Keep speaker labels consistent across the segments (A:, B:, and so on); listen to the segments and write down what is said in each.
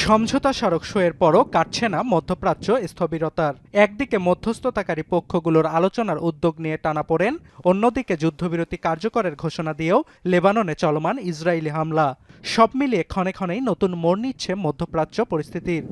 A: সমঝোতা স্মারক সইয়ের পরও কাটছে না মধ্যপ্রাচ্য স্থবিরতার। একদিকে মধ্যস্থতাকারী পক্ষগুলোর আলোচনার উদ্যোগ নিয়ে টানাপোড়েন, অন্যদিকে যুদ্ধবিরতি কার্যকরের ঘোষণা দিয়েও লেবাননে চলমান ইসরায়েলি হামলা। সব মিলিয়ে ক্ষণে ক্ষণেই নতুন মোড় নিচ্ছে মধ্যপ্রাচ্য পরিস্থিতির।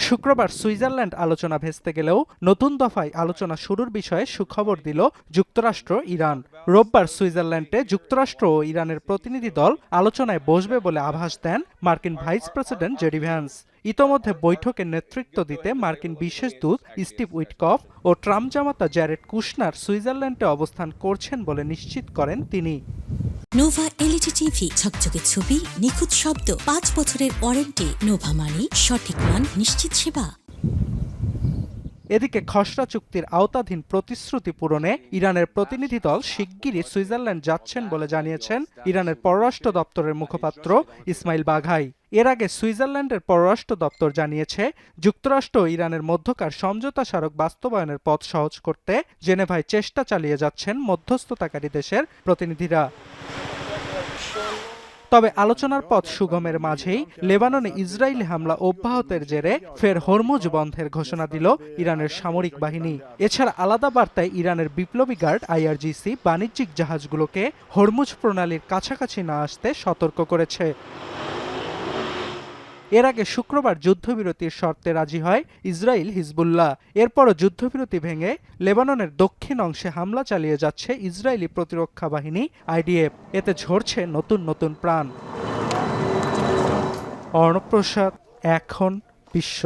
A: শুক্রবার সুইজারল্যান্ড আলোচনা ভেস্তে গেলেও নতুন দফায় আলোচনা শুরুর বিষয়ে সুখবর দিল যুক্তরাষ্ট্র ইরান। রোববার সুইজারল্যান্ডে যুক্তরাষ্ট্র ও ইরানের প্রতিনিধি দল আলোচনায় বসবে বলে আভাস দেন মার্কিন ভাইস প্রেসিডেন্ট জেডি ভ্যান্স। ইতোমধ্যে বৈঠকে নেতৃত্ব দিতে মার্কিন বিশেষ দূত স্টিভ উইটকফ ও ট্রাম্প জামাতা জ্যারেড কুশনার সুইজারল্যান্ডে অবস্থান করছেন বলে নিশ্চিত করেন তিনি।
B: নোভা এলইডি টিভি, ঝকঝকে ছবি, নিখুঁত শব্দ, 5 বছরের ওয়ারেন্টি। নোভা মানি সঠিক মান, নিশ্চিত সেবা।
A: এদিকে খসড়া চুক্তির আওতাধীন প্রতিশ্রুতি পূরণে ইরানের প্রতিনিধি দল শিগগিরই সুইজারল্যান্ড যাচ্ছেন বলে জানিয়েছেন ইরানের পররাষ্ট্র দপ্তরের মুখপাত্র ইসমাইল বাঘাই। এর আগে সুইজারল্যান্ডের পররাষ্ট্র দপ্তর জানিয়েছে, যুক্তরাষ্ট্র ও ইরানের মধ্যকার সমঝোতা স্মারক বাস্তবায়নের পথ সহজ করতে জেনেভায় চেষ্টা চালিয়ে যাচ্ছেন মধ্যস্থতাকারী দেশের প্রতিনিধিরা। তবে আলোচনার পথ সুগমের মাঝেই লেবাননে ইসরায়েলি হামলা অব্যাহতের জেরে ফের হরমুজ বন্ধের ঘোষণা দিল ইরানের সামরিক বাহিনী। এছাড়া আলাদা বার্তায় ইরানের বিপ্লবী গার্ড আইআরজিসি বাণিজ্যিক জাহাজগুলোকে হরমুজ প্রণালীর কাছাকাছি না আসতে সতর্ক করেছে। এর আগে শুক্রবার যুদ্ধবিরতির শর্তে রাজি হয় ইসরায়েল হিজবুল্লাহ। এরপরও যুদ্ধবিরতি ভেঙে লেবাননের দক্ষিণ অংশে হামলা চালিয়ে যাচ্ছে ইসরায়েলি প্রতিরক্ষা বাহিনী আইডিএফ। এতে ঝরছে নতুন নতুন প্রাণ। অর্ণব প্রসাদ, এখন বিশ্ব।